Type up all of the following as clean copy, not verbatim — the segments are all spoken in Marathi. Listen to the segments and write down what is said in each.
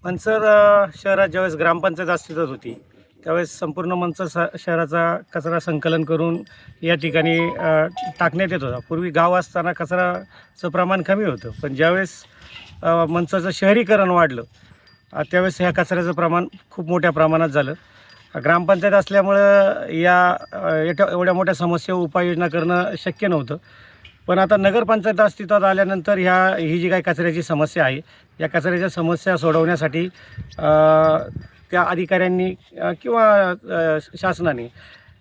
मनसर शहरात ज्यावेळेस ग्रामपंचायत अस्तित्वात होती त्यावेळेस संपूर्ण मनसर शहराचा कचरा संकलन करून या ठिकाणी टाकण्यात येत होता. पूर्वी गाव असताना कचराचं प्रमाण कमी होतं, पण ज्यावेळेस मनसरचं शहरीकरण वाढलं त्यावेळेस ह्या कचऱ्याचं प्रमाण खूप मोठ्या प्रमाणात झालं. ग्रामपंचायत असल्यामुळं एवढ्या मोठ्या समस्येवर उपाययोजना करणं शक्य नव्हतं. पण आता नगरपंचायत अस्तित्वात आल्यानंतर ही जी काही कचऱ्याची समस्या आहे, या कचऱ्याच्या समस्या सोडवण्यासाठी त्या अधिकाऱ्यांनी किंवा शासनाने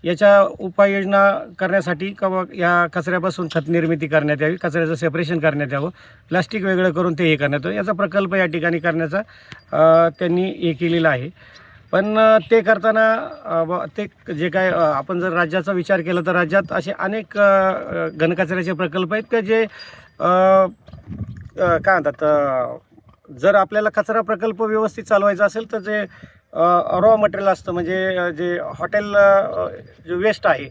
याच्या उपाययोजना करण्यासाठी किंवा या कचऱ्यापासून खत निर्मिती करण्यात यावी, कचऱ्याचं सेपरेशन करण्यात यावं, प्लास्टिक वेगळं करून ते हे करण्यात यावं, याचा प्रकल्प या ठिकाणी करण्याचा त्यांनी हे केलेला आहे. पण ते करताना ते जे काय आपण जर राज्याचा विचार केला तर राज्यात असे अनेक घनकचऱ्याचे प्रकल्प आहेत की जे काय म्हणतात, जर आपल्याला कचरा प्रकल्प व्यवस्थित चालवायचा असेल तर जे रॉ मटेरियल असतं, म्हणजे जे हॉटेल जे वेस्ट आहे,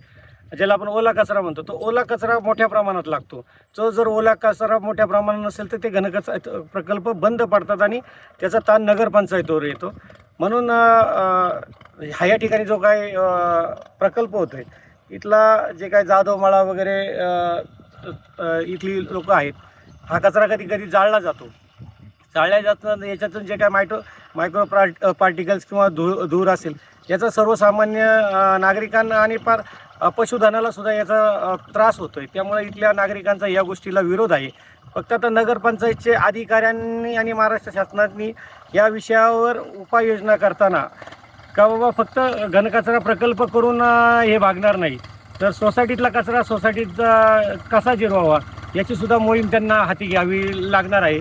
ज्याला आपण ओला कचरा म्हणतो, तो ओला कचरा मोठ्या प्रमाणात लागतो. तो जर ओला कचरा मोठ्या प्रमाणात नसेल तर ते घनकचरा प्रकल्प बंद पडतात आणि त्याचा ताण नगरपंचायतीवर येतो. म्हणून ह्या ठिकाणी जो काय प्रकल्प होतो आहे, इथला जे काय जाधवमाळा वगैरे इथली लोक आहेत, हा कचरा कधी कधी जाळला जातो. जाळल्या जातं याच्यातून जे काय मायक्रो पार्टिकल्स किंवा धूर असेल, याचा सर्वसामान्य नागरिकांना आणि पशुधनाला सुद्धा याचा त्रास होतो आहे. त्यामुळे इथल्या नागरिकांचा या गोष्टीला विरोध आहे. फक्त आता नगरपंचायतचे अधिकाऱ्यांनी आणि महाराष्ट्र शासनाने या विषयावर उपाययोजना करताना का बाबा फक्त घनकचरा प्रकल्प करून हे भागणार नाही, तर सोसायटीतला कचरा सोसायटीचा कसा जिरवावा याचीसुद्धा मोहीम त्यांना हाती घ्यावी लागणार आहे.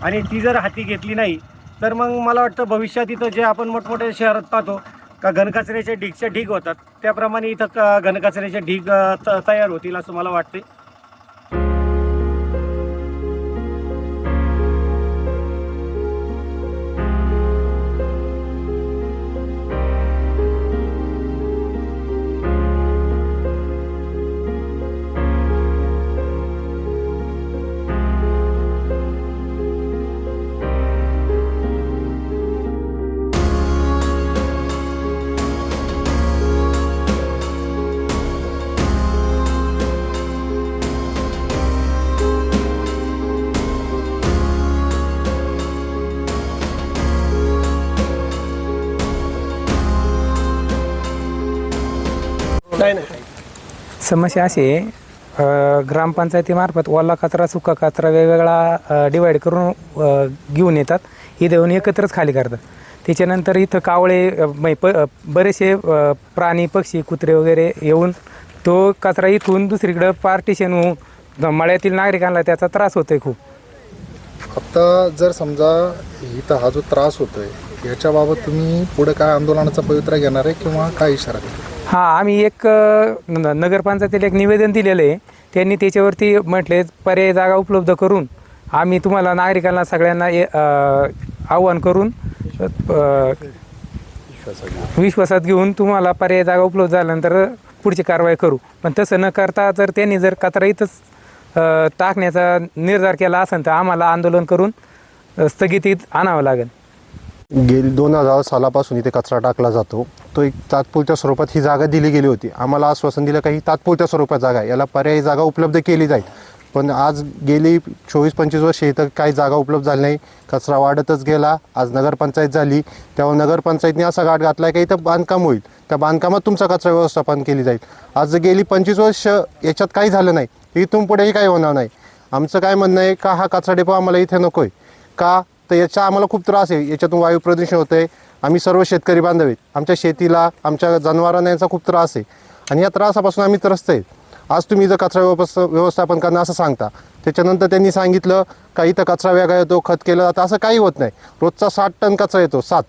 आणि ती जर हाती घेतली नाही तर मग मला वाटतं भविष्यात इथं जे आपण मोठमोठ्या शहरात पाहतो का घनकचऱ्याचे ढीगच्या ढीग होतात, त्याप्रमाणे इथं घनकचऱ्याचे ढीग तयार होतील असं मला वाटते. समस्या अशी आहे, ग्रामपंचायतीमार्फत ओला कचरा सुका कचरा वेगवेगळा डिवाईड करून घेऊन येतात, हे देऊन एकत्रच खाली करतात. त्याच्यानंतर इथं कावळे बरेचसे प्राणी पक्षी कुत्रे वगैरे येऊन तो कचरा इथून दुसरीकडं पार्टिशन होऊन मळ्यातील नागरिकांना त्याचा त्रास होतोय खूप. आता जर समजा इथं हा जो त्रास होतोय याच्याबाबत तुम्ही पुढे काय आंदोलनाचा पवित्रा घेणार आहे किंवा काय इशारा देणार? हां, आम्ही एक नगरपंचायतीला एक निवेदन दिलेलं आहे. त्यांनी त्याच्यावरती म्हटले पर्यायी जागा उपलब्ध करून आम्ही तुम्हाला नागरिकांना सगळ्यांना आव्हान करून विश्वासात घेऊन तुम्हाला पर्यायी जागा उपलब्ध झाल्यानंतर पुढची कारवाई करू. पण तसं न करता जर त्यांनी जर कचरा इथंच टाकण्याचा निर्धार केला असेल तर आम्हाला आंदोलन करून स्थगितीत आणावं लागेल. गेली 2000 सालापासून इथे कचरा टाकला जातो. तो एक तात्पुरत्या स्वरूपात ही जागा दिली गेली होती. आम्हाला आश्वासन दिलं काही तात्पुरत्या स्वरूपात जागा आहे, याला पर्यायी जागा उपलब्ध केली जाईल. पण आज गेली 24-25 वर्षे इथं काही जागा उपलब्ध झाली नाही, कचरा वाढतच गेला. आज नगरपंचायत झाली तेव्हा नगरपंचायतने असा गाठ घातला आहे की इथं बांधकाम होईल, त्या बांधकामात तुमचा कचरा व्यवस्थापन केली जाईल. आज गेली 25 वर्ष याच्यात काही झालं नाही, इथून पुढेही काही होणार नाही. आमचं काय म्हणणं आहे का हा कचरा डेपो आम्हाला इथे नको आहे का, तर याचा आम्हाला खूप त्रास आहे. याच्यातून वायू प्रदूषण होतं आहे. आम्ही सर्व शेतकरी बांधव आहेत, आमच्या शेतीला आमच्या जनावरांना याचा खूप त्रास आहे आणि या त्रासापासून आम्ही त्रस्त आहेत. आज तुम्ही जर कचरा व्यवस्थापन करणं असं सांगता, त्याच्यानंतर त्यांनी सांगितलं का इथं कचरा वेगळा येतो, खत केलं जातं, असं काही होत नाही. रोजचा 60 टन कचरा येतो, 7.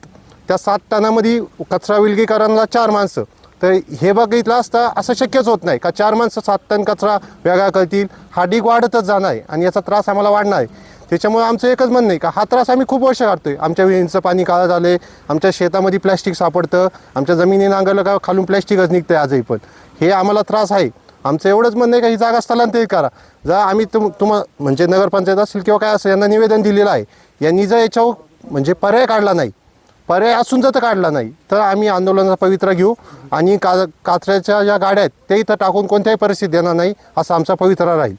त्या 7 टनामध्ये कचरा विलगीकरणाला 4 माणसं, तर हे बघितलं असता असं शक्यच होत नाही का 4 माणसं 7 टन कचरा वेगळा करतील. हा ढीग वाढतच जाणार आहे आणि याचा त्रास आम्हाला वाढणार आहे. त्याच्यामुळे आमचं एकच म्हणणं आहे का हा त्रास आम्ही खूप वर्ष काढतोय. आमच्या विहिरीचं पाणी काळं झालं आहे, आमच्या शेतामध्ये प्लॅस्टिक सापडतं, आमच्या जमिनी नांगरलं का खालून प्लॅस्टिकच निघतं आहे आजही. पण हे आम्हाला त्रास आहे. आमचं एवढंच म्हणणं आहे का ही जागा स्थलांतरित करा. जर आम्ही म्हणजे नगरपंचायत असेल किंवा काय असेल यांना निवेदन दिलेलं आहे, यांनी जर याच्यावर म्हणजे पर्याय काढला नाही, पर्याय असून जर काढला नाही तर आम्ही आंदोलनाचा पवित्रा घेऊ आणि कचऱ्याच्या ज्या गाड्या आहेत ते इथं टाकून कोणत्याही परिस्थितीत देणार नाही, असा आमचा पवित्रा राहील.